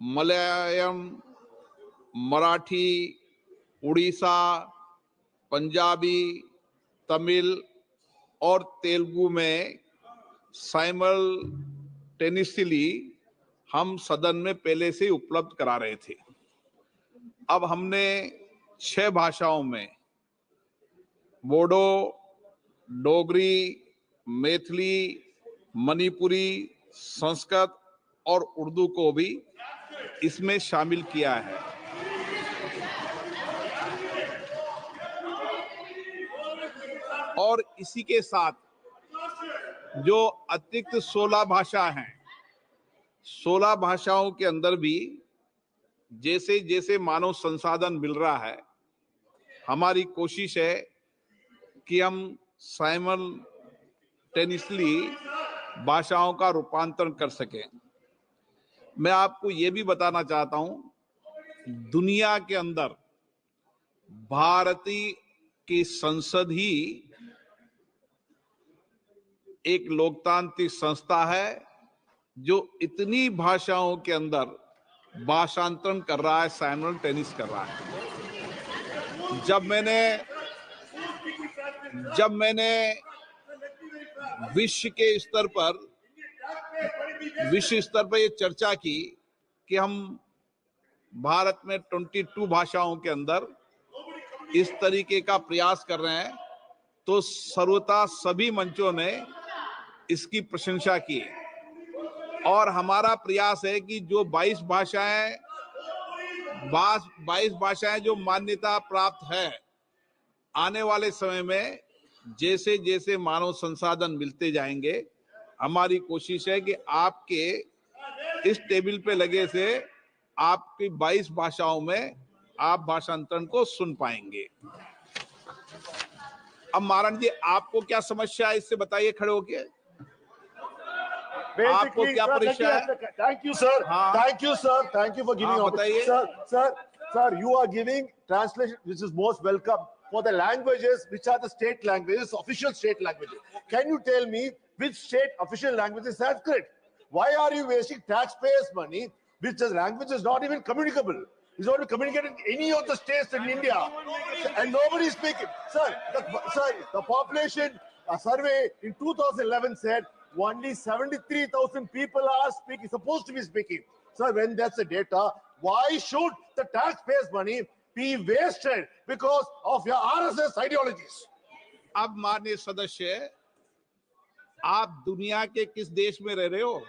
मलयालम, मराठी, उड़ीसा, पंजाबी, तमिल और तेलुगु में साइमल्टेनियसली हम सदन में पहले से उपलब्ध करा रहे थे। अब हमने 6 भाषाओं में बोडो, डोगरी, मैथिली, मणिपुरी, संस्कृत और उर्दू को भी इसमें शामिल किया है। और इसी के साथ जो अतिरिक्त 16 भाषा हैं, 16 भाषाओं के अंदर भी जैसे जैसे मानव संसाधन मिल रहा है, हमारी कोशिश है कि हम साइमल्टेनियसली भाषाओं का रूपांतरण कर सकें। मैं आपको ये भी बताना चाहता हूं, दुनिया के अंदर भारतीय की संसद ही एक लोकतांत्रिक संस्था है जो इतनी भाषाओं के अंदर भाषांतरण कर रहा है, साइमल्टेनियस कर रहा है। जब मैंने विश्व स्तर पर ये चर्चा की कि हम भारत में 22 भाषाओं के अंदर इस तरीके का प्रयास कर रहे हैं, तो सर्वथा सभी मंचों ने इसकी प्रशंसा की। और हमारा प्रयास है कि जो 22 भाषाएं जो मान्यता प्राप्त है, आने वाले समय में जैसे जैसे मानव संसाधन मिलते जाएंगे, हमारी कोशिश है कि आपके इस टेबल पे लगे से आपकी 22 भाषाओं में आप भाषांतरण को सुन पाएंगे। अब मारण जी, आपको क्या समस्या है, इससे बताइए खड़े होके। आपको क्या परीक्षा है? Thank you, sir. हाँ, Thank you, sir. Thank you for giving बताइए। Sir, you are giving translation, which is most welcome for the languages which are the state languages, official state languages. Can you tell me which state official language is Sanskrit? Why are you wasting taxpayers' money, which the language is not even communicable? It's not communicated in any of the states in India, and nobody is speaking. Sir, the population survey in 2011 said only 73,000 people are supposed to be speaking. Sir, when that's the data, why should the taxpayers' money be wasted because of your RSS ideologies? अब माननीय सदस्य, आप दुनिया के किस देश में रह रहे हो?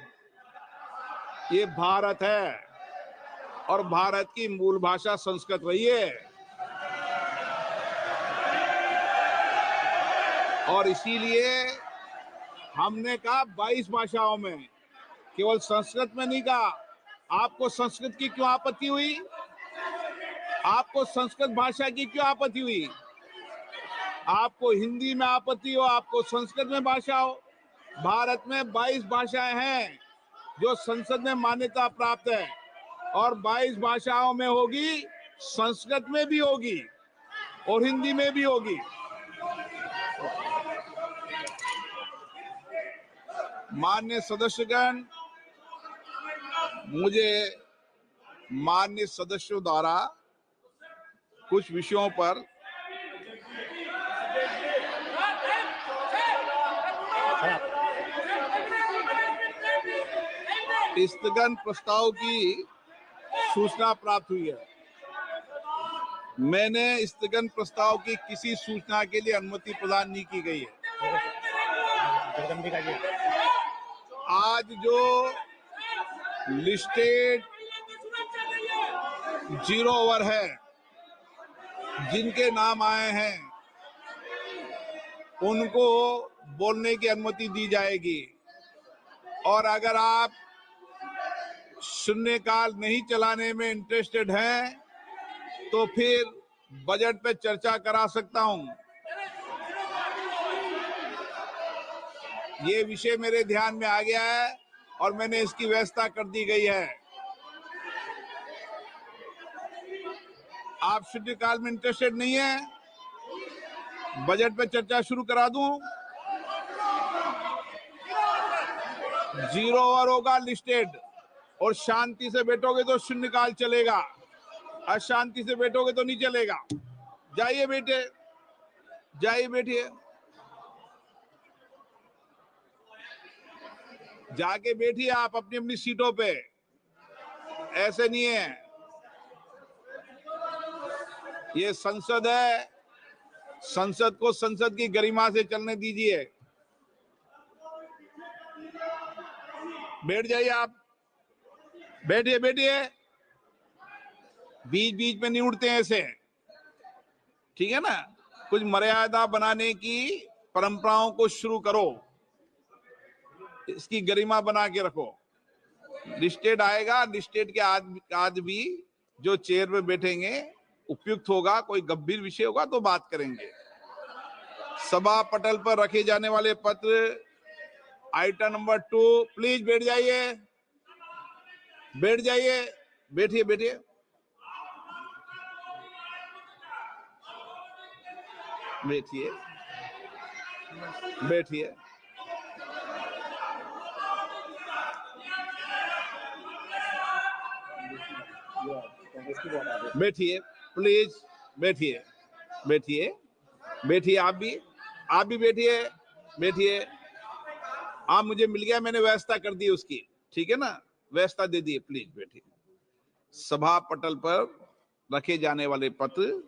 ये भारत है और भारत की मूल भाषा संस्कृत रही है, और इसीलिए हमने कहा 22 भाषाओं में, केवल संस्कृत में नहीं कहा। आपको संस्कृत की क्यों आपत्ति हुई? आपको संस्कृत भाषा की क्यों आपत्ति हुई? आपको हिंदी में आपत्ति हो, आपको संस्कृत में भाषा हो। भारत में 22 भाषाएं हैं जो संसद में मान्यता प्राप्त है, और 22 भाषाओं में होगी, संस्कृत में भी होगी और हिंदी में भी होगी। माननीय सदस्यगण, मुझे माननीय सदस्यों द्वारा कुछ विषयों पर स्थगन प्रस्ताव की सूचना प्राप्त हुई है। मैंने स्थगन प्रस्ताव की किसी सूचना के लिए अनुमति प्रदान नहीं की गई है। आज जो लिस्टेड 0 ओवर है, जिनके नाम आए हैं, उनको बोलने की अनुमति दी जाएगी। और अगर आप शून्यकाल नहीं चलाने में इंटरेस्टेड हैं, तो फिर बजट पे चर्चा करा सकता हूं। ये विषय मेरे ध्यान में आ गया है और मैंने इसकी व्यवस्था कर दी गई है। आप शून्यकाल में इंटरेस्टेड नहीं है, बजट पे चर्चा शुरू करा दूं। 0 ओवर होगा लिस्टेड, और शांति से बैठोगे तो शून्यकाल चलेगा, अशांति से बैठोगे तो नहीं चलेगा। जाइए बेटे, जाइए बैठिए, जाके बैठिए आप अपनी अपनी सीटों पे। ऐसे नहीं है, ये संसद है, संसद को संसद की गरिमा से चलने दीजिए। बैठ जाइए आप, बैठिए बैठिए, बीच बीच में नहीं उठते ऐसे, ठीक है ना। कुछ मर्यादा बनाने की परंपराओं को शुरू करो, इसकी गरिमा बना के रखो। लिस्टेड आएगा, लिस्टेड के आदमी जो चेयर पे बैठेंगे, उपयुक्त होगा, कोई गंभीर विषय होगा तो बात करेंगे। सभा पटल पर रखे जाने वाले पत्र आइटम नंबर 2, प्लीज बैठ जाइए, बैठ जाइए, बैठिए बैठिए, बैठिए बैठिए, बैठिए प्लीज, बैठिए बैठिए बैठिए, आप भी बैठिए बैठिए। आप मुझे मिल गया, मैंने व्यवस्था कर दी उसकी, ठीक है ना, व्यवस्था दे दी, प्लीज बैठिए। सभा पटल पर रखे जाने वाले पत्र